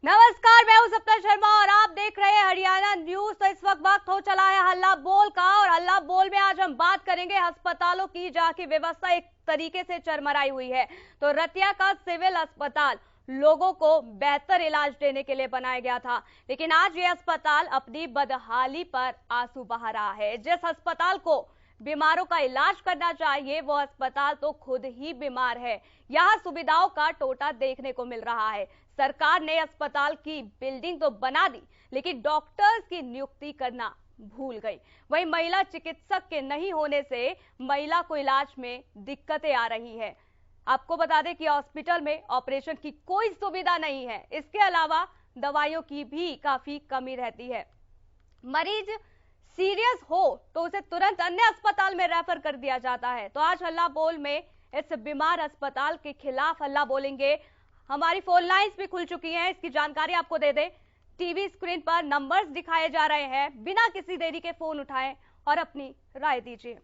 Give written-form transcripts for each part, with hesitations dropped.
नमस्कार, मैं हूं सप्ता शर्मा और आप देख रहे हैं हरियाणा न्यूज। तो इस वक्त हो चला है हल्ला बोल का, और हल्ला बोल में आज हम बात करेंगे अस्पतालों की, जहां की व्यवस्था एक तरीके से चरमराई हुई है। तो रतिया का सिविल अस्पताल लोगों को बेहतर इलाज देने के लिए बनाया गया था, लेकिन आज ये अस्पताल अपनी बदहाली पर आंसू बहा रहा है। जिस अस्पताल को बीमारों का इलाज करना चाहिए, वो अस्पताल तो खुद ही बीमार है। यहाँ सुविधाओं का टोटा देखने को मिल रहा है। सरकार ने अस्पताल की बिल्डिंग तो बना दी, लेकिन डॉक्टर्स की नियुक्ति करना भूल गई। वहीं महिला चिकित्सक के नहीं होने से महिला को इलाज में दिक्कतें आ रही है। आपको बता दें कि हॉस्पिटल में ऑपरेशन की कोई सुविधा नहीं है। इसके अलावा दवाइयों की भी काफी कमी रहती है। मरीज सीरियस हो तो उसे तुरंत अन्य अस्पताल में रेफर कर दिया जाता है। तो आज हल्ला बोल में इस बीमार अस्पताल के खिलाफ हल्ला बोलेंगे। हमारी फोन लाइंस भी खुल चुकी हैं, इसकी जानकारी आपको दे दें। टीवी स्क्रीन पर नंबर्स दिखाए जा रहे हैं, बिना किसी देरी के फोन उठाएं और अपनी राय दीजिए।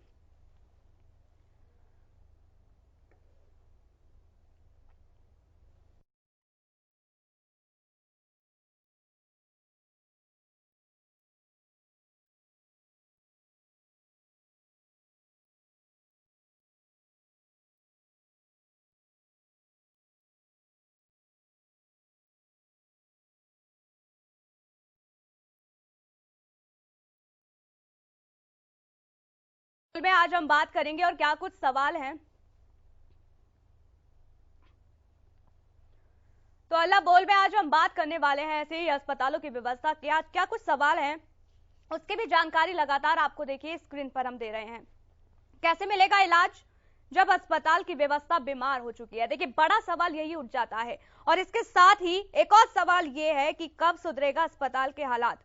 में आज हम बात करेंगे और क्या कुछ सवाल हैं। तो हल्ला बोल में आज हम बात करने वाले हैं ऐसे ही अस्पतालों की व्यवस्था की। आज क्या कुछ सवाल हैं उसकी भी जानकारी लगातार आपको देखिए स्क्रीन पर हम दे रहे हैं। कैसे मिलेगा इलाज जब अस्पताल की व्यवस्था बीमार हो चुकी है? देखिए, बड़ा सवाल यही उठ जाता है। और इसके साथ ही एक और सवाल यह है कि कब सुधरेगा अस्पताल के हालात?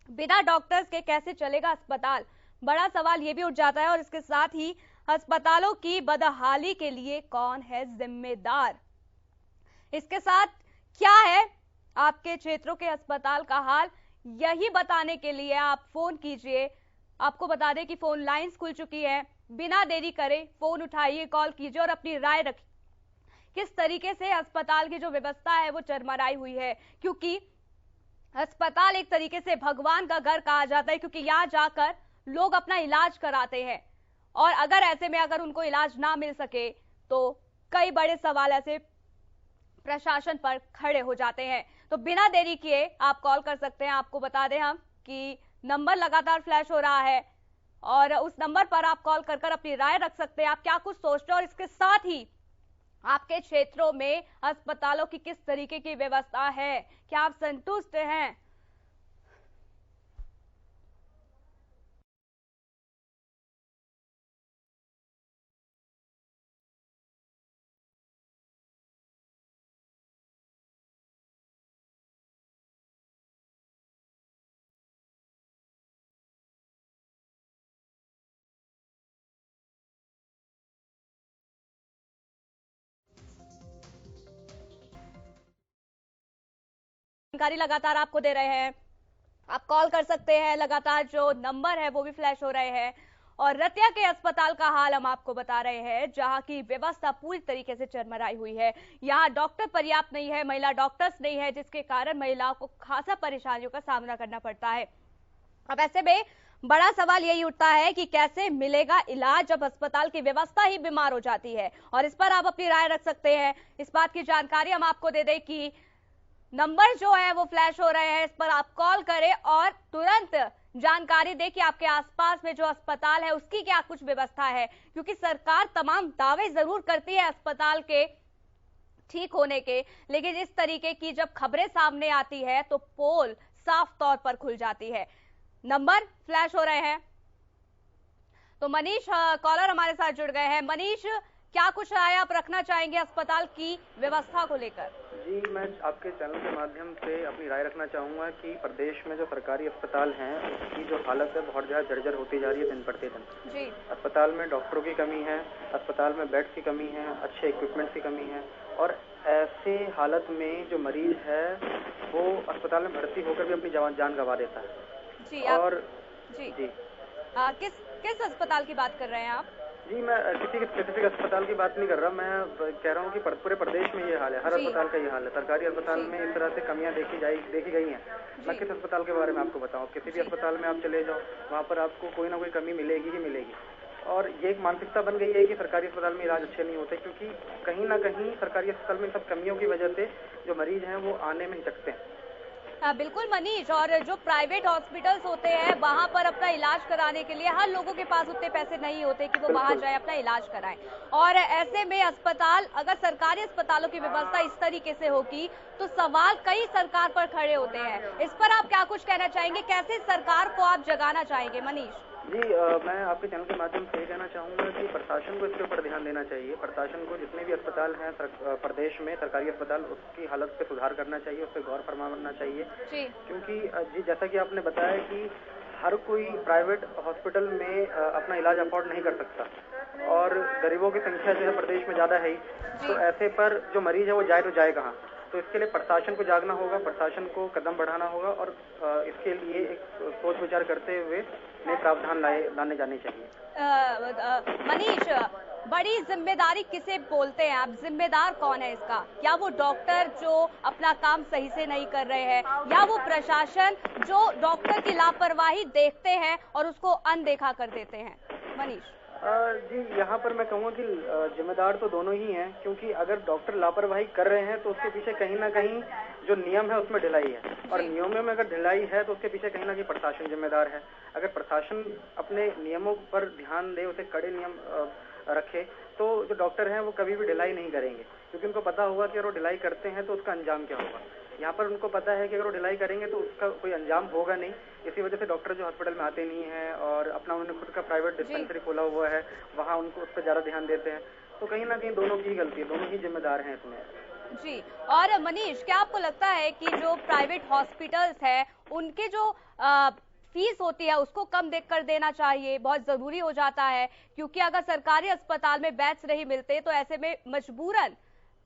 बिना डॉक्टर्स के कैसे चलेगा अस्पताल? बड़ा सवाल यह भी उठ जाता है। और इसके साथ ही अस्पतालों की बदहाली के लिए कौन है जिम्मेदार? इसके साथ क्या है आपके क्षेत्रों के अस्पताल का हाल, यही बताने के लिए आप फोन कीजिए। आपको बता दें कि फोन लाइंस खुल चुकी है, बिना देरी करे फोन उठाइए, कॉल कीजिए और अपनी राय रखिए। किस तरीके से अस्पताल की जो व्यवस्था है वो चरमराई हुई है, क्योंकि अस्पताल एक तरीके से भगवान का घर कहा जाता है, क्योंकि यहाँ जाकर लोग अपना इलाज कराते हैं। और अगर ऐसे में अगर उनको इलाज ना मिल सके तो कई बड़े सवाल ऐसे प्रशासन पर खड़े हो जाते हैं। तो बिना देरी किए आप कॉल कर सकते हैं। आपको बता दें हम कि नंबर लगातार फ्लैश हो रहा है और उस नंबर पर आप कॉल कर कर अपनी राय रख सकते हैं, आप क्या कुछ सोचते हैं और इसके साथ ही आपके क्षेत्रों में अस्पतालों की किस तरीके की व्यवस्था है, क्या आप संतुष्ट हैं? जानकारी लगातार आपको दे रहे हैं, आप कॉल कर सकते हैं। लगातार जो नंबर है वो भी फ्लैश हो रहे हैं। और रतिया के अस्पताल का हाल हम आपको बता रहे हैं, जहां की व्यवस्था पूरी तरीके से चरमराई हुई है। यहां डॉक्टर पर्याप्त नहीं है, महिला डॉक्टर्स नहीं है, जिसके कारण महिलाओं को खासा परेशानियों का सामना करना पड़ता है। अब ऐसे में बड़ा सवाल यही उठता है कि कैसे मिलेगा इलाज जब अस्पताल की व्यवस्था ही बीमार हो जाती है। और इस पर आप अपनी राय रख सकते हैं। इस बात की जानकारी हम आपको दे दें कि नंबर जो है वो फ्लैश हो रहे हैं, इस पर आप कॉल करें और तुरंत जानकारी दें कि आपके आसपास में जो अस्पताल है उसकी क्या कुछ व्यवस्था है। क्योंकि सरकार तमाम दावे जरूर करती है अस्पताल के ठीक होने के, लेकिन इस तरीके की जब खबरें सामने आती है तो पोल साफ तौर पर खुल जाती है। नंबर फ्लैश हो रहे हैं। तो मनीष कॉलर हमारे साथ जुड़ गए हैं। मनीष, क्या कुछ राय आप रखना चाहेंगे अस्पताल की व्यवस्था को लेकर? जी, मैं आपके चैनल के माध्यम से अपनी राय रखना चाहूँगा कि प्रदेश में जो सरकारी अस्पताल हैं उसकी जो हालत है बहुत ज़्यादा जर्जर होती जा रही है दिन प्रतिदिन। जी। अस्पताल में डॉक्टरों की कमी है, अस्पताल में बेड्स की कमी है, अच्छे इक्विपमेंट्स की कमी है। और ऐसे हालत में जो मरीज है वो अस्पताल में भर्ती होकर भी अपनी जान गंवा देता है। जी, और जी, जी किस किस अस्पताल की बात कर रहे हैं आप? जी, मैं किसी के स्पेसिफिक अस्पताल की बात नहीं कर रहा, मैं कह रहा हूँ कि पूरे प्रदेश में ये हाल है, हर अस्पताल का ये हाल है। सरकारी अस्पताल में इस तरह से कमियां देखी गई हैं। मैं किस अस्पताल के बारे में आपको बताऊँ, किसी भी अस्पताल में आप चले जाओ, वहाँ पर आपको कोई ना कोई कमी मिलेगी ही मिलेगी। और ये एक मानसिकता बन गई है कि सरकारी अस्पताल में इलाज अच्छे नहीं होते, क्योंकि कहीं ना कहीं सरकारी अस्पताल में सब कमियों की वजह से जो मरीज हैं वो आने में हिचकते हैं। बिल्कुल मनीष, और जो प्राइवेट हॉस्पिटल्स होते हैं वहां पर अपना इलाज कराने के लिए हर लोगों के पास उतने पैसे नहीं होते कि वो वहां जाए अपना इलाज कराएं। और ऐसे में अस्पताल, अगर सरकारी अस्पतालों की व्यवस्था इस तरीके से होगी तो सवाल कई सरकार पर खड़े होते हैं। इस पर आप क्या कुछ कहना चाहेंगे, कैसे सरकार को आप जगाना चाहेंगे मनीष? जी, मैं आपके चैनल के माध्यम से ये कहना चाहूँगा कि प्रशासन को इसके ऊपर ध्यान देना चाहिए। प्रशासन को जितने भी अस्पताल हैं प्रदेश में, सरकारी अस्पताल, उसकी हालत पे सुधार करना चाहिए, उस पर गौर फरमाना चाहिए। क्योंकि जी, जैसा कि आपने बताया कि हर कोई प्राइवेट हॉस्पिटल में अपना इलाज अफोर्ड नहीं कर सकता और गरीबों की संख्या जो है प्रदेश में ज़्यादा है ही, तो ऐसे पर जो मरीज है वो जाए तो जाए कहाँ। तो इसके लिए प्रशासन को जागना होगा, प्रशासन को कदम बढ़ाना होगा और इसके लिए एक सोच विचार करते हुए नए प्रावधान लाने जाने चाहिए। मनीष, बड़ी जिम्मेदारी किसे बोलते हैं आप? जिम्मेदार कौन है इसका? क्या वो डॉक्टर जो अपना काम सही से नहीं कर रहे हैं, या वो प्रशासन जो डॉक्टर की लापरवाही देखते हैं और उसको अनदेखा कर देते हैं? मनीष जी, यहाँ पर मैं कहूँगा कि जिम्मेदार तो दोनों ही हैं, क्योंकि अगर डॉक्टर लापरवाही कर रहे हैं तो उसके पीछे कहीं ना कहीं जो नियम है उसमें ढिलाई है, और नियमों में अगर ढिलाई है तो उसके पीछे कहीं ना कहीं प्रशासन जिम्मेदार है। अगर प्रशासन अपने नियमों पर ध्यान दे, उसे कड़े नियम रखे, तो जो डॉक्टर हैं वो कभी भी ढिलाई नहीं करेंगे, क्योंकि उनको पता होगा कि अगर वो ढिलाई करते हैं तो उसका अंजाम क्या होगा। यहाँ पर उनको पता है कि अगर वो ढिलाई करेंगे तो उसका कोई अंजाम होगा नहीं। इसी वजह से डॉक्टर जो हॉस्पिटल में आते नहीं हैं और अपना उन्होंने खुद का प्राइवेट डिस्पेंसरी खोला हुआ है, वहाँ उनको उस पर ज़्यादा ध्यान देते हैं। तो कहीं ना कहीं दोनों की गलती है, दोनों ही जिम्मेदार हैं इसमें। जी, और मनीष, क्या आपको लगता है कि जो प्राइवेट हॉस्पिटल्स है उनके जो फीस होती है उसको कम कर देना चाहिए, बहुत जरूरी हो जाता है, क्योंकि अगर सरकारी अस्पताल में बेड्स नहीं मिलते तो ऐसे में मजबूरन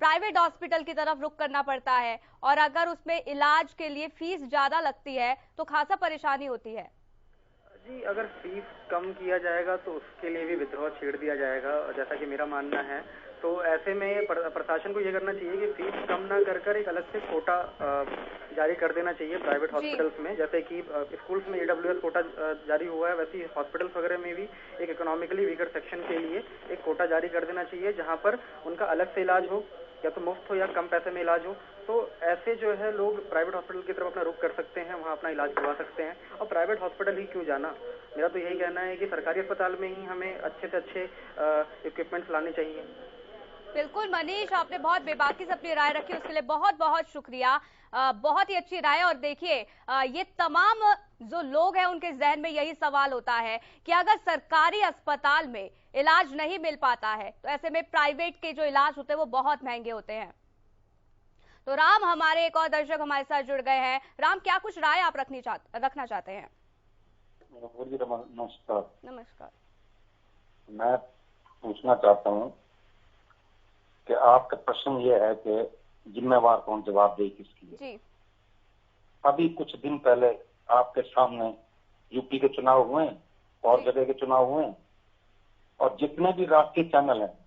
प्राइवेट हॉस्पिटल की तरफ रुख करना पड़ता है, और अगर उसमें इलाज के लिए फीस ज्यादा लगती है तो खासा परेशानी होती है। जी, अगर फीस कम किया जाएगा तो उसके लिए भी विद्रोह छेड़ दिया जाएगा, जैसा कि मेरा मानना है। तो ऐसे में प्रशासन को ये करना चाहिए कि फीस कम ना कर एक अलग से कोटा जारी कर देना चाहिए प्राइवेट हॉस्पिटल्स में। जैसे कि स्कूल्स में EWS कोटा जारी हुआ है, वैसे ही हॉस्पिटल्स वगैरह में भी एक इकोनॉमिकली वीकर सेक्शन के लिए एक कोटा जारी कर देना चाहिए, जहाँ पर उनका अलग से इलाज हो, या तो मुफ्त हो या कम पैसे में इलाज हो। तो ऐसे जो है लोग प्राइवेट हॉस्पिटल की तरफ अपना रुख कर सकते हैं, वहाँ अपना इलाज करवा सकते हैं। और प्राइवेट हॉस्पिटल ही क्यों जाना, मेरा तो यही कहना है कि सरकारी अस्पताल में ही हमें अच्छे से अच्छे इक्विपमेंट्स लाने चाहिए। बिल्कुल मनीष, आपने बहुत बेबाकी से अपनी राय रखी, उसके लिए बहुत बहुत शुक्रिया। बहुत ही अच्छी राय। और देखिए, ये तमाम जो लोग हैं उनके जहन में यही सवाल होता है कि अगर सरकारी अस्पताल में इलाज नहीं मिल पाता है तो ऐसे में प्राइवेट के जो इलाज होते हैं वो बहुत महंगे होते हैं। तो राम, हमारे एक और दर्शक हमारे साथ जुड़ गए हैं। राम, क्या कुछ राय आप रखना चाहते हैं? नमस्कार। नमस्कार। मैं पूछना चाहता हूँ कि आपका प्रश्न ये है कि जिम्मेवार कौन, जवाब दे किसकी है? जी। अभी कुछ दिन पहले आपके सामने यूपी के चुनाव हुए और जगह के चुनाव हुए, और जितने भी राष्ट्रीय चैनल हैं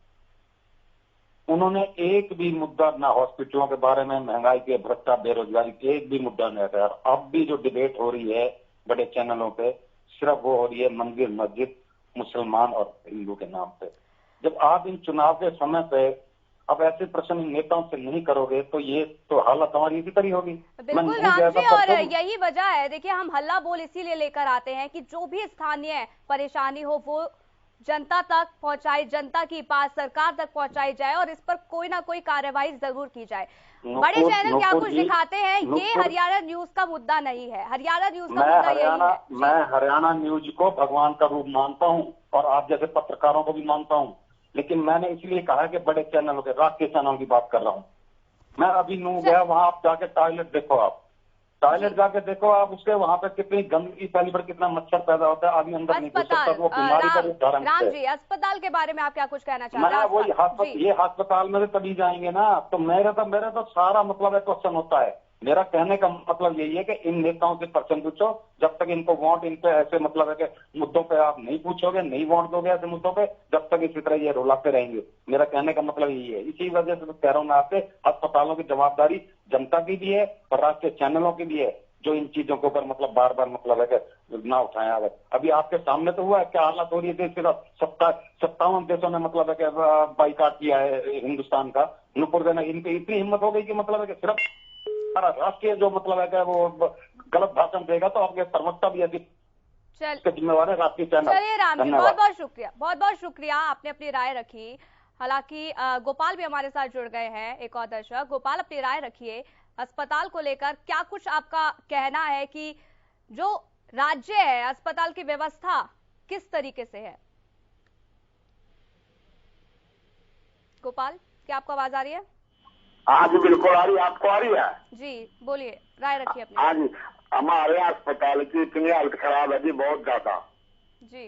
उन्होंने एक भी मुद्दा ना हॉस्पिटलों के बारे में, महंगाई के, भ्रष्टाचार, बेरोजगारी के एक भी मुद्दा नहीं आता। अब भी जो डिबेट हो रही है बड़े चैनलों पे, सिर्फ वो हो रही है मंदिर, मस्जिद, मुसलमान और हिंदू के नाम पे। जब आप इन चुनाव के समय पे अब ऐसे प्रश्न नेताओं से नहीं करोगे तो ये तो हालत हमारी इसी तरह होगी। बिल्कुल राम जी, और यही वजह है, देखिए हम हल्ला बोल इसीलिए लेकर आते हैं कि जो भी स्थानीय परेशानी हो वो जनता तक पहुंचाई, जनता की बात सरकार तक पहुंचाई जाए और इस पर कोई ना कोई कार्यवाही जरूर की जाए। बड़े चैनल क्या कुछ दिखाते हैं, ये हरियाणा न्यूज का मुद्दा नहीं है। हरियाणा न्यूज का मुद्दा यही है। मैं हरियाणा न्यूज को भगवान का रूप मानता हूँ और आप जैसे पत्रकारों को भी मानता हूँ, लेकिन मैंने इसलिए कहा कि बड़े चैनलों के, राष्ट्रीय चैनलों की बात कर रहा हूँ। मैं अभी नू गया, वहां आप जाके टॉयलेट देखो, आप टॉयलेट जाके देखो आप, उसके वहां पे कितनी गंदगी फैली पड़ी, कितना मच्छर पैदा होता है, आदमी अंदर नहीं घुस सकता, वो बीमारी का उदाहरण। राम जी, अस्पताल के बारे में आप क्या कुछ कहना चाहते हैं? वही ये अस्पताल में तभी जाएंगे ना। तो मेरा तो सारा मतलब क्वेश्चन होता है मेरा कहने का मतलब यही है कि इन नेताओं से प्रश्न पूछो, जब तक इनको वोट इन पे ऐसे मतलब है कि मुद्दों पे आप नहीं पूछोगे, नहीं वोट दोगे ऐसे मुद्दों पे, जब तक इसी तरह ये रोलाते रहेंगे। मेरा कहने का मतलब यही है। इसी वजह से तो कह रहा हूँ मैं आपसे, अस्पतालों की जवाबदारी जनता की भी है और राष्ट्रीय चैनलों की भी है, जो इन चीजों के ऊपर मतलब बार बार मतलब है कि ना उठाया है। अभी आपके सामने तो हुआ है क्या हालत हो रही है देश के। 57 देशों ने मतलब है कि बाइकाट किया है हिंदुस्तान का। नुपुर देना, इनकी इतनी हिम्मत हो गई कि मतलब है कि सिर्फ राष्ट्रीय जो मतलब है कि वो गलत भाषण देगा तो आपके प्रवक्ता भी ऐसी जिम्मेवार है राष्ट्रीय चैनल। चलिए राम जी, बहुत बहुत शुक्रिया, आपने अपनी राय रखी। हालांकि गोपाल भी हमारे साथ जुड़ गए हैं, एक और दर्शक। गोपाल, अपनी राय रखिए अस्पताल को लेकर, क्या कुछ आपका कहना है कि जो राज्य है, अस्पताल की व्यवस्था किस तरीके से है? गोपाल, क्या आपको आवाज आ रही है? हाँ जी, बिल्कुल आ रही है। आपको आ रही है? जी बोलिए, राय रखिए अपनी। हाँ जी, हमारे अस्पताल की इतनी हालत खराब है जी, बहुत ज्यादा जी।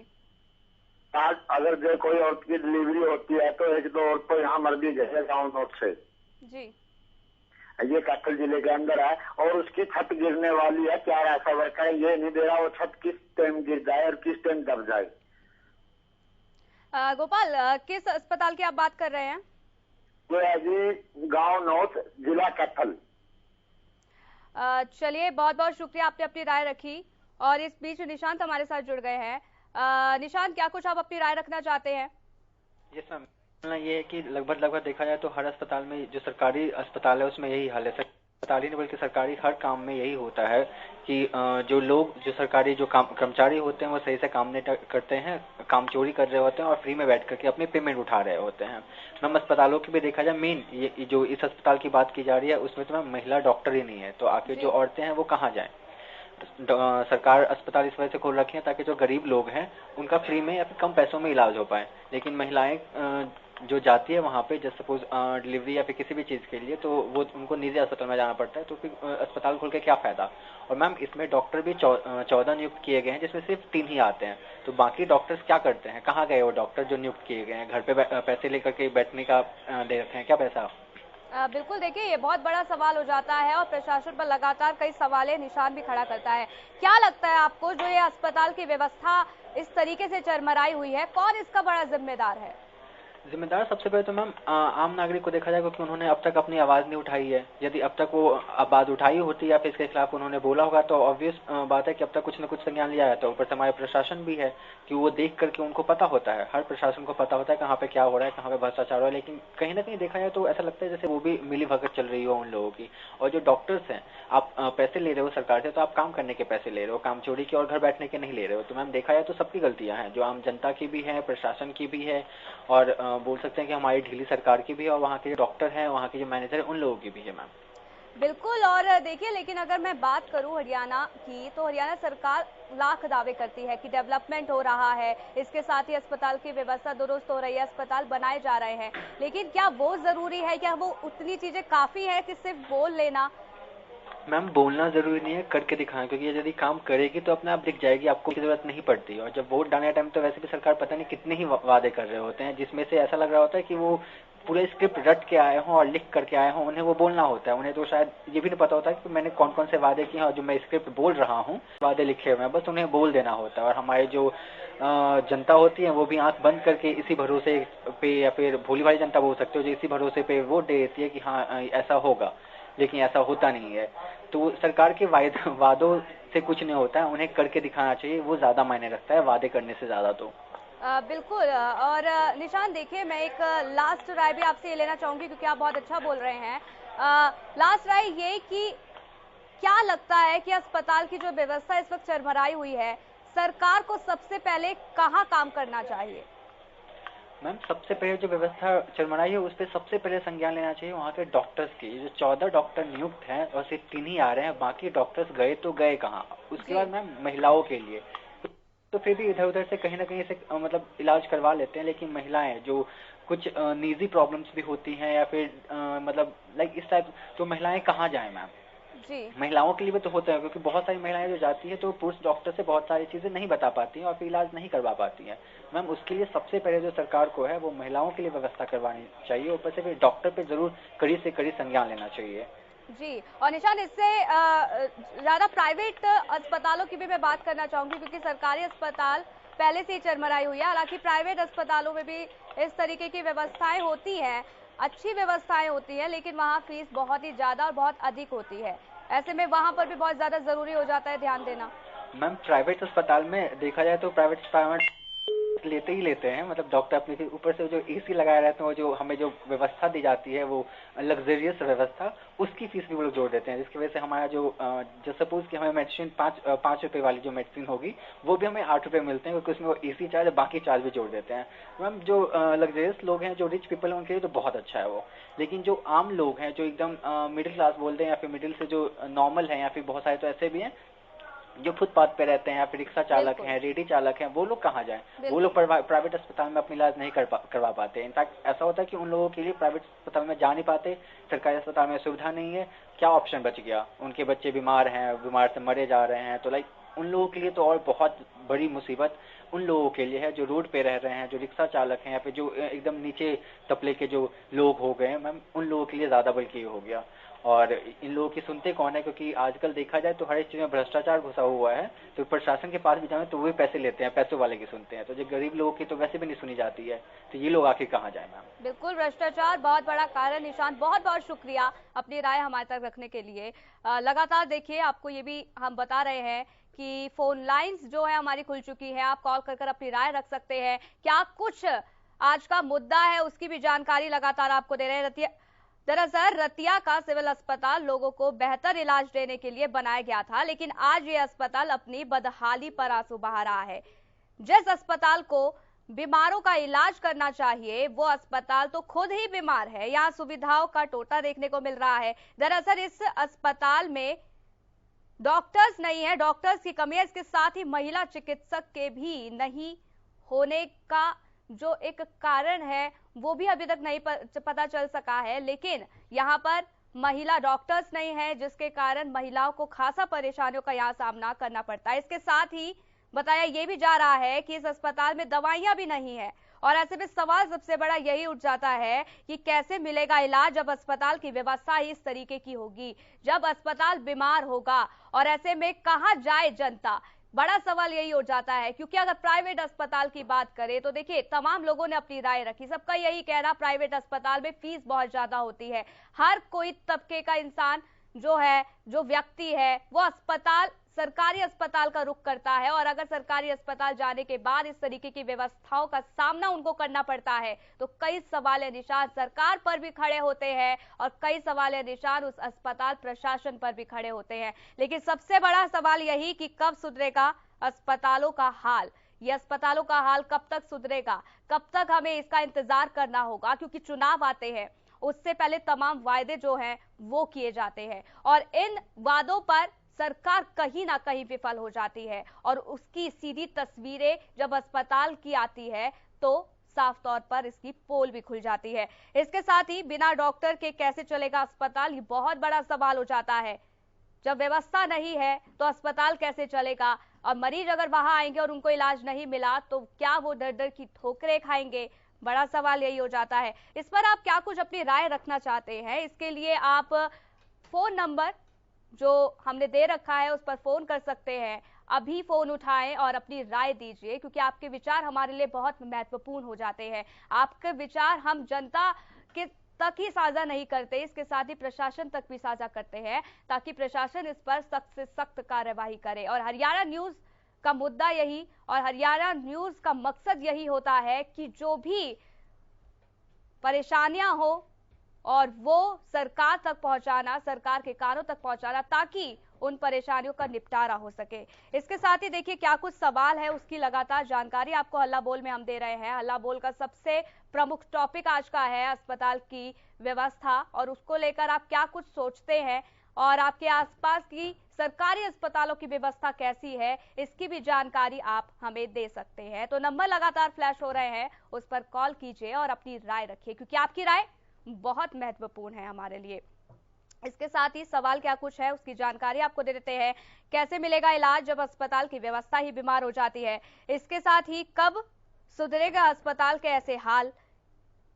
आज अगर जो कोई औरत की डिलीवरी होती है तो एक दो औरत तो यहाँ मर भी गई गाँव नोट से जी। ये कैथल जिले के अंदर है और उसकी छत गिरने वाली है। 4 ऐसा वर्क है, ये नहीं दे रहा वो छत किस टाइम गिर जाए और किस टाइम दब जाए। गोपाल, किस अस्पताल की आप बात कर रहे हैं? ये है जी गाँव नोट, जिला कैथल। चलिए, बहुत बहुत शुक्रिया, आपने अपनी राय रखी। और इस बीच निशांत हमारे साथ जुड़ गए हैं। निशांत, क्या कुछ आप अपनी राय रखना चाहते हैं? यस मैम, ये है कि लगभग देखा जाए तो हर अस्पताल में, जो सरकारी अस्पताल है उसमें यही हाल है। अस्पताल ही नहीं बल्कि सरकारी हर काम में यही होता है कि जो लोग, जो सरकारी जो कर्मचारी होते हैं वो सही से काम नहीं करते हैं, काम चोरी कर रहे होते हैं और फ्री में बैठ करके अपनी पेमेंट उठा रहे होते हैं। मैम, अस्पतालों की भी देखा जाए, मेन ये जो इस अस्पताल की बात की जा रही है उसमें तो मैम महिला डॉक्टर ही नहीं है, तो आखिर जो औरतें हैं वो कहाँ जाएं? सरकार अस्पताल इस वजह से खोल रखे हैं ताकि जो गरीब लोग हैं उनका फ्री में या फिर कम पैसों में इलाज हो पाए। लेकिन महिलाएं जो जाती है वहाँ पे, जैसे सपोज डिलीवरी या फिर किसी भी चीज़ के लिए, तो वो उनको निजी अस्पताल में जाना पड़ता है, तो फिर अस्पताल खोल के क्या फ़ायदा। और मैम, इसमें डॉक्टर भी 14 नियुक्त किए गए हैं, जिसमें सिर्फ 3 ही आते हैं। तो बाकी डॉक्टर्स क्या करते हैं, कहाँ गए वो डॉक्टर जो नियुक्त किए गए हैं? घर पे पैसे लेकर के बैठने का दे रखे हैं क्या पैसा? बिल्कुल, देखिए ये बहुत बड़ा सवाल हो जाता है और प्रशासन पर लगातार कई सवाल निशान भी खड़ा करता है। क्या लगता है आपको, जो ये अस्पताल की व्यवस्था इस तरीके से चरमराई हुई है, कौन इसका बड़ा जिम्मेदार है? जिम्मेदार सबसे पहले तो मैम आम नागरिक को देखा जाए, क्योंकि उन्होंने अब तक अपनी आवाज़ नहीं उठाई है। यदि अब तक वो आवाज़ उठाई होती या फिर इसके खिलाफ उन्होंने बोला होगा तो ऑब्वियस बात है कि अब तक कुछ न कुछ संज्ञान लिया जाता है। ऊपर से हमारे प्रशासन भी है कि वो देख करके उनको पता होता है, हर प्रशासन को पता होता है कहाँ पे क्या हो रहा है, कहाँ पे भ्रष्टाचार हो रहा है। लेकिन कहीं ना कहीं देखा जाए तो ऐसा लगता है जैसे वो भी मिली भगत चल रही हो उन लोगों की। और जो डॉक्टर्स हैं, आप पैसे ले रहे हो सरकार से, तो आप काम करने के पैसे ले रहे हो, काम चोरी के और घर बैठने के नहीं ले रहे हो। तो मैम देखा जाए तो सबकी गलतियां हैं, जो आम जनता की भी है, प्रशासन की भी है, और बोल सकते हैं कि हमारी ढीली सरकार की भी है, और वहाँ के जो डॉक्टर हैं, वहाँ के जो मैनेजर है, उन लोगों की भी है मैम। बिल्कुल। और देखिए, लेकिन अगर मैं बात करूं हरियाणा की, तो हरियाणा सरकार लाख दावे करती है कि डेवलपमेंट हो रहा है, इसके साथ ही अस्पताल की व्यवस्था दुरुस्त हो रही है, अस्पताल बनाए जा रहे हैं। लेकिन क्या वो जरूरी है, क्या वो उतनी चीजें काफी है कि सिर्फ बोल लेना? मैम, बोलना जरूरी नहीं है, करके दिखाएं, क्योंकि यदि काम करेगी तो अपने आप दिख जाएगी, आपको की जरूरत नहीं पड़ती। और जब वोट डालने टाइम तो वैसे भी सरकार पता नहीं कितने ही वादे कर रहे होते हैं, जिसमें से ऐसा लग रहा होता है कि वो पूरे स्क्रिप्ट रट के आए हों और लिख करके आए हों। उन्हें वो बोलना होता है, उन्हें तो शायद ये भी नहीं पता होता है कि मैंने कौन कौन से वादे किए हैं, और जो मैं स्क्रिप्ट बोल रहा हूँ वादे लिखे हुए हैं, बस उन्हें बोल देना होता है। और हमारे जो जनता होती है वो भी आंख बंद करके इसी भरोसे पे, या फिर भोली भाली जनता बोल सकते हो, जो इसी भरोसे पे वोट दे देती है कि हाँ ऐसा होगा, लेकिन ऐसा होता नहीं है। तो सरकार के वादों से कुछ नहीं होता है, उन्हें करके दिखाना चाहिए, वो ज्यादा मायने रखता है वादे करने से ज्यादा। तो बिल्कुल। और निशान, देखिए मैं एक लास्ट राय भी आपसे ये लेना चाहूंगी, क्योंकि आप बहुत अच्छा बोल रहे हैं। लास्ट राय ये कि क्या लगता है कि अस्पताल की जो व्यवस्था इस वक्त चरमराई हुई है, सरकार को सबसे पहले कहाँ काम करना चाहिए? मैम, सबसे पहले जो व्यवस्था चरमराई है उस पर सबसे पहले संज्ञान लेना चाहिए वहाँ के डॉक्टर्स की। जो 14 डॉक्टर नियुक्त हैं और सिर्फ 3 ही आ रहे हैं, बाकी डॉक्टर्स गए तो गए कहाँ? उसके बाद मैम, महिलाओं के लिए तो फिर भी इधर उधर से कहीं ना कहीं से मतलब इलाज करवा लेते हैं, लेकिन महिलाएं जो कुछ निजी प्रॉब्लम्स भी होती हैं, या फिर मतलब लाइक इस टाइप, तो महिलाएं कहाँ जाएं मैम? जी। महिलाओं के लिए भी तो होता है, क्योंकि बहुत सारी महिलाएं जो जाती है तो पुरुष डॉक्टर से बहुत सारी चीजें नहीं बता पाती हैं और फिर इलाज नहीं करवा पाती हैं। मैम, उसके लिए सबसे पहले जो सरकार को है वो महिलाओं के लिए व्यवस्था करवानी चाहिए, ऊपर से फिर डॉक्टर पे जरूर कड़ी से कड़ी संज्ञान लेना चाहिए। जी, और निशान इससे ज्यादा प्राइवेट अस्पतालों की भी मैं बात करना चाहूंगी, क्योंकि सरकारी अस्पताल पहले से ही चरमराई हुई है। हालांकि प्राइवेट अस्पतालों में भी इस तरीके की व्यवस्थाएं होती हैं, अच्छी व्यवस्थाएं होती हैं, लेकिन वहाँ फीस बहुत ही ज्यादा और बहुत अधिक होती है। ऐसे में वहाँ पर भी बहुत ज्यादा जरूरी हो जाता है ध्यान देना। मैम प्राइवेट अस्पताल में देखा जाए तो प्राइवेट अस्पताल में लेते ही लेते हैं, मतलब डॉक्टर अपने के ऊपर से जो एसी लगाए रहते हैं, वो जो हमें जो व्यवस्था दी जाती है वो लग्जरियस व्यवस्था, उसकी फीस भी वो लोग जोड़ देते हैं, जिसकी वजह से हमारा जो सपोज कि हमें मेडिसिन 5 रुपए वाली जो मेडिसिन होगी वो भी हमें 8 रुपए मिलते हैं, क्योंकि उसमें वो एसी चार्ज बाकी चार्ज भी जोड़ देते हैं। मैम जो लग्जरियस लोग हैं, जो रिच पीपल है, उनके लिए तो बहुत अच्छा है वो, लेकिन जो आम लोग हैं, जो एकदम मिडिल क्लास बोलते हैं या फिर मिडिल से जो नॉर्मल है, या फिर बहुत सारे तो ऐसे भी हैं जो फुटपाथ पे रहते हैं या फिर रिक्शा चालक हैं, रेडी चालक हैं, वो लोग कहाँ जाएं? वो लोग प्राइवेट अस्पताल में अपनी इलाज नहीं करवा पाते। इनफैक्ट ऐसा होता है कि उन लोगों के लिए प्राइवेट अस्पताल में जा नहीं पाते, सरकारी अस्पताल में सुविधा नहीं है। क्या ऑप्शन बच गया? उनके बच्चे बीमार हैं, बीमार से मरे जा रहे हैं, तो लाइक उन लोगों के लिए तो और बहुत बड़ी मुसीबत उन लोगों के लिए है जो रोड पे रह रहे हैं, जो रिक्शा चालक हैं, या फिर जो एकदम नीचे तबले के जो लोग हो गए, मैम उन लोगों के लिए ज्यादा बल्कि हो गया। और इन लोगों की सुनते कौन है? क्योंकि आजकल देखा जाए तो हर एक चीज में भ्रष्टाचार घुसा हुआ है, तो प्रशासन के पास भी जाए तो वो भी पैसे लेते हैं, पैसों वाले की सुनते हैं, तो जो गरीब लोगों की तो वैसे भी नहीं सुनी जाती है, तो ये लोग आखिर कहाँ जाए? मैम बिल्कुल, भ्रष्टाचार बहुत बड़ा कारण। निशान, बहुत बहुत शुक्रिया अपनी राय हमारे तक रखने के लिए। लगातार देखिए, आपको ये भी हम बता रहे हैं कि फोन लाइंस जो है हमारी खुल चुकी है, आप कॉल कर अपनी राय रख सकते हैं। क्या कुछ आज का मुद्दा है उसकी भी जानकारी लगातार आपको दे रहे हैं। दरअसल रतिया का सिविल अस्पताल लोगों को बेहतर इलाज देने के लिए बनाया गया था, लेकिन आज ये अस्पताल अपनी बदहाली पर आंसू बहा रहा है। जिस अस्पताल को बीमारों का इलाज करना चाहिए, वो अस्पताल तो खुद ही बीमार है। यहाँ सुविधाओं का टोटा देखने को मिल रहा है। दरअसल इस अस्पताल में डॉक्टर्स नहीं है, डॉक्टर्स की कमी है। इसके साथ ही महिला चिकित्सक के भी नहीं होने का जो एक कारण है वो भी अभी तक नहीं पता चल सका है, लेकिन यहाँ पर महिला डॉक्टर्स नहीं है, जिसके कारण महिलाओं को खासा परेशानियों का यहाँ सामना करना पड़ता है। इसके साथ ही बताया ये भी जा रहा है कि इस अस्पताल में दवाइयां भी नहीं है, और ऐसे में सवाल सबसे बड़ा यही उठ जाता है कि कैसे मिलेगा इलाज जब अस्पताल की व्यवस्था ही इस तरीके की होगी, जब अस्पताल बीमार होगा, और ऐसे में कहां जाए जनता? बड़ा सवाल यही हो जाता है, क्योंकि अगर प्राइवेट अस्पताल की बात करें तो देखिए तमाम लोगों ने अपनी राय रखी। सबका यही कहना, प्राइवेट अस्पताल में फीस बहुत ज्यादा होती है। हर कोई तबके का इंसान जो है, जो व्यक्ति है, वो सरकारी अस्पताल का रुख करता है, और अगर सरकारी अस्पताल जाने के बाद इस तरीके की व्यवस्थाओं का सामना उनको करना पड़ता है तो कई सवाल निशान सरकार पर भी खड़े होते हैं, और कई सवाल निशान उस अस्पताल प्रशासन पर भी खड़े होते हैं। लेकिन सबसे बड़ा सवाल यही कि कब सुधरेगा अस्पतालों का हाल? ये अस्पतालों का हाल कब तक सुधरेगा? कब तक हमें इसका इंतजार करना होगा? क्योंकि चुनाव आते हैं, उससे पहले तमाम वायदे जो हैं वो किए जाते हैं, और इन वादों पर सरकार कहीं ना कहीं विफल हो जाती है, और उसकी सीधी तस्वीरें जब अस्पताल की आती है तो साफ तौर पर इसकी पोल भी खुल जाती है। इसके साथ ही बिना डॉक्टर के कैसे चलेगा अस्पताल, ये बहुत बड़ा सवाल हो जाता है। जब व्यवस्था नहीं है तो अस्पताल कैसे चलेगा? और मरीज अगर वहां आएंगे और उनको इलाज नहीं मिला तो क्या वो दर दर की ठोकरें खाएंगे? बड़ा सवाल यही हो जाता है। इस पर आप क्या कुछ अपनी राय रखना चाहते हैं? इसके लिए आप फोन नंबर जो हमने दे रखा है उस पर फोन कर सकते हैं। अभी फोन उठाएं और अपनी राय दीजिए, क्योंकि आपके विचार हमारे लिए बहुत महत्वपूर्ण हो जाते हैं। आपके विचार हम जनता के तक ही साझा नहीं करते, इसके साथ ही प्रशासन तक भी साझा करते हैं, ताकि प्रशासन इस पर सख्त से सख्त कार्यवाही करे। और हरियाणा न्यूज का मुद्दा यही, और हरियाणा न्यूज का मकसद यही होता है कि जो भी परेशानियां हो और वो सरकार तक पहुंचाना, सरकार के कानों तक पहुंचाना, ताकि उन परेशानियों का निपटारा हो सके। इसके साथ ही देखिए क्या कुछ सवाल है उसकी लगातार जानकारी आपको हल्ला बोल में हम दे रहे हैं। हल्ला बोल का सबसे प्रमुख टॉपिक आज का है अस्पताल की व्यवस्था, और उसको लेकर आप क्या कुछ सोचते हैं, और आपके आसपास की सरकारी अस्पतालों की व्यवस्था कैसी है, इसकी भी जानकारी आप हमें दे सकते हैं। तो नंबर लगातार फ्लैश हो रहे हैं, उस पर कॉल कीजिए और अपनी राय रखिए, क्योंकि आपकी राय बहुत महत्वपूर्ण है हमारे लिए। इसके साथ ही सवाल क्या कुछ है उसकी जानकारी आपको दे देते हैं। कैसे मिलेगा इलाज जब अस्पताल की व्यवस्था ही बीमार हो जाती है? इसके साथ ही कब सुधरेगा अस्पताल के ऐसे हाल?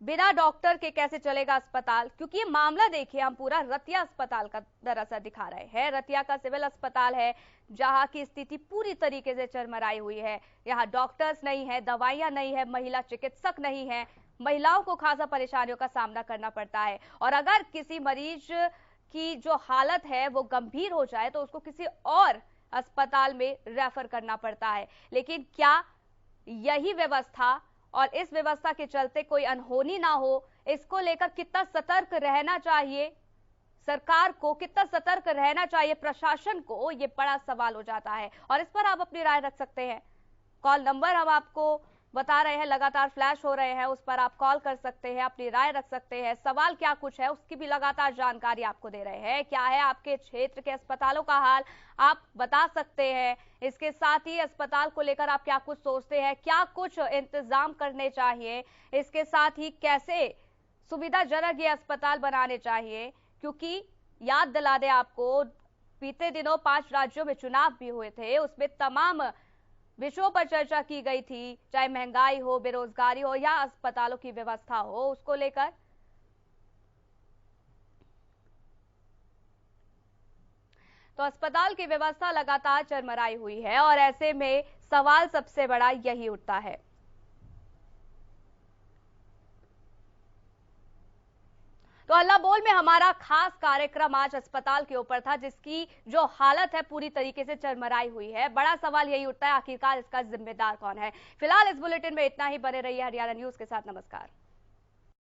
बिना डॉक्टर के कैसे चलेगा अस्पताल? क्योंकि ये मामला देखिए, हम पूरा रतिया अस्पताल का दरअसल दिखा रहे हैं। रतिया का सिविल अस्पताल है जहां की स्थिति पूरी तरीके से चरमराई हुई है। यहाँ डॉक्टर्स नहीं है, दवाइयां नहीं है, महिला चिकित्सक नहीं है, महिलाओं को खासा परेशानियों का सामना करना पड़ता है। और अगर किसी मरीज की जो हालत है वो गंभीर हो जाए तो उसको किसी और अस्पताल में रेफर करना पड़ता है। लेकिन क्या यही व्यवस्था और इस व्यवस्था के चलते कोई अनहोनी ना हो, इसको लेकर कितना सतर्क रहना चाहिए सरकार को, कितना सतर्क रहना चाहिए प्रशासन को, ये बड़ा सवाल हो जाता है। और इस पर आप अपनी राय रख सकते हैं। कॉल नंबर हम आपको बता रहे हैं, लगातार फ्लैश हो रहे हैं, उस पर आप कॉल कर सकते हैं, अपनी राय रख सकते हैं। सवाल क्या कुछ है उसकी भी लगातार जानकारी आपको दे रहे हैं। क्या है आपके क्षेत्र के अस्पतालों का हाल, आप बता सकते हैं। इसके साथ ही अस्पताल को लेकर आप क्या कुछ सोचते हैं, क्या कुछ इंतजाम करने चाहिए, इसके साथ ही कैसे सुविधाजनक ये अस्पताल बनाने चाहिए। क्योंकि याद दिला दें आपको, बीते दिनों 5 राज्यों में चुनाव भी हुए थे, उसमें तमाम विषयों पर चर्चा की गई थी, चाहे महंगाई हो, बेरोजगारी हो या अस्पतालों की व्यवस्था हो, उसको लेकर। तो अस्पताल की व्यवस्था लगातार चरमराई हुई है और ऐसे में सवाल सबसे बड़ा यही उठता है। तो अल्लाह बोल में हमारा खास कार्यक्रम आज अस्पताल के ऊपर था, जिसकी जो हालत है पूरी तरीके से चरमराई हुई है। बड़ा सवाल यही उठता है, आखिरकार इसका जिम्मेदार कौन है। फिलहाल इस बुलेटिन में इतना ही। बने रहिए हरियाणा न्यूज के साथ। नमस्कार।